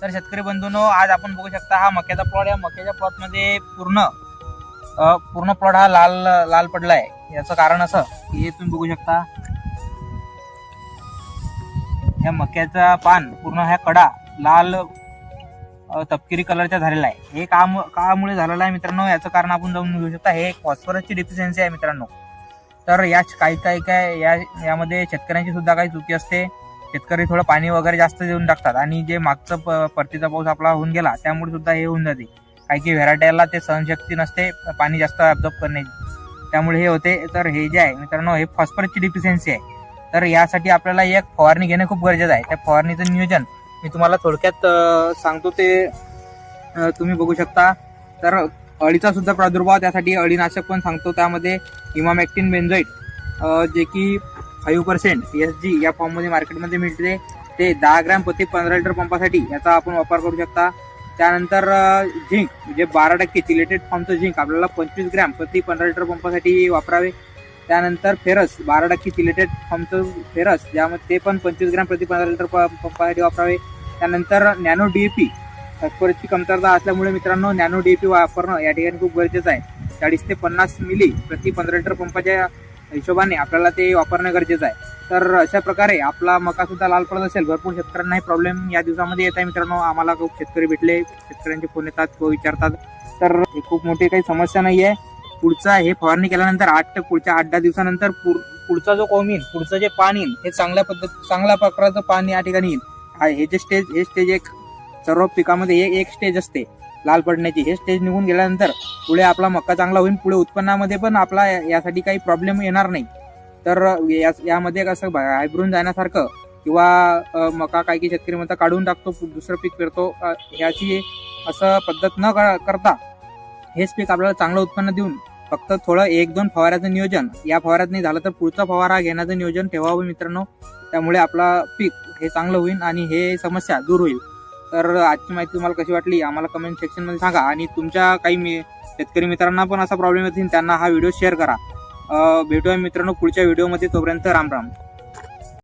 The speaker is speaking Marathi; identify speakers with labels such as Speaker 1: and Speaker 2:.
Speaker 1: तर शेतकरी बंधूंनो, आज आपण बघू शकता हा मक्याचा प्लॉट. या मक्याच्या प्लॉट मध्ये पूर्ण प्लॉट हा लाल पडलाय. याचं कारण असं की हे तुम्ही बघू शकता, या मक्याचा पान पूर्ण ह्या कडा लाल तपकिरी कलरचा झालेला आहे. हे कामुळे झालेलं आहे मित्रांनो, याचं कारण आपण जाऊन घेऊ शकता. हे फॉस्फरसची डिफिशियन्सी आहे मित्रांनो. तर या काही यामध्ये शेतकऱ्यांची सुद्धा काही चुकी असते. शेतकरी थोडं पाणी वगैरे जास्त देऊन टाकतात आणि जे मागचं परतीचा पाऊस आपला होऊन गेला त्यामुळे सुद्धा हे होऊन जाते. काही व्हेरायटीला ते सहनशक्ती नसते पाणी जास्त ऍब्झॉर्ब करण्याची, त्यामुळे हे होते. तर हे जे आहे मित्रांनो, हे फॉस्फरसची डिफिशियन्सी आहे. तर यासाठी आपल्याला एक फवारणी घेणे खूप गरजेचं आहे. त्या फवारणीचं नियोजन मी तुम्हाला थोडक्यात सांगतो, ते तुम्ही बघू शकता. तर अळीचा सुद्धा प्रादुर्भाव, त्यासाठी अळीनाशक पण सांगतो. त्यामध्ये इमामॅक्टिन बेंझोइट जे की 5% SG या फॉर्ममध्ये मार्केटमध्ये मिळते, ते 10 ग्रॅम प्रति 15 लिटर पंपासाठी याचा आपण वापर करू शकता. त्यानंतर झिंक जे 12% चिलेटेड फॉर्मचं झिंक आपल्याला 25 ग्रॅम प्रति 15 लिटर पंपासाठी वापरावे. त्यानंतर फेरस 12% चिलेटेड फॉर्मचं फेरस, ज्यामध्ये ते पण 25 ग्रॅम प्रति 15 लिटर पंपासाठी वापरावे. त्यानंतर नॅनो DAP, फॉस्फरसची कमतरता असल्यामुळे मित्रांनो नॅनो DAP वापरणं या ठिकाणी खूप गरजेचं आहे. 40 ते 50 मिली प्रति 15 लिटर पंपाच्या हिशोबाने आपल्याला ते वापरणं गरजेचं आहे. तर अशा प्रकारे आपला मका सुद्धा लाल पडत असेल. भरपूर शेतकऱ्यांना हे प्रॉब्लेम या दिवसामध्ये येत आहे मित्रांनो. आम्हाला खूप शेतकरी भेटले, शेतकऱ्यांचे फोन येतात किंवा विचारतात. तर हे खूप मोठी काही समस्या नाही आहे. पुढचा हे फवारणी केल्यानंतर पुढच्या 8-10 दिवसानंतर पुढचा जो कोंब येईल, पुढचं जे पाणी येईल, हे चांगल्या प्रकारचं पाणी या ठिकाणी येईल. हे स्टेज एक सर्व पिकामध्ये एक स्टेज असते लाल पडण्याची. हे स्टेज निघून गेल्यानंतर पुढे आपला मका चांगला होईल. पुढे उत्पन्नामध्ये पण आपला यासाठी काही प्रॉब्लेम येणार नाही. तर यामध्ये कसं हायब्रून जाण्यासारखं किंवा मका काही शेतकरी म्हणता काढून टाकतो, दुसरं पीक पेरतो, ह्याची असं पद्धत न करता हेच पीक आपल्याला चांगलं उत्पन्न देऊन फक्त थोडं 1-2 फवाऱ्याचं नियोजन, या फवाऱ्यात नाही झालं तर पुढचा फवारा घेण्याचं नियोजन ठेवावं मित्रांनो. त्यामुळे आपला पीक हे चांगलं होईल आणि हे समस्या दूर होईल. तर आजची माहिती तुम्हाला कशी वाटली आम्हाला कमेंट सेक्शनमध्ये सांगा. आणि तुमच्या काही शेतकरी मित्रांना पण असा प्रॉब्लेम येतील, त्यांना हा व्हिडिओ शेअर करा. भेटूया मित्रांनो पुढच्या व्हिडिओमध्ये. तोपर्यंत राम राम.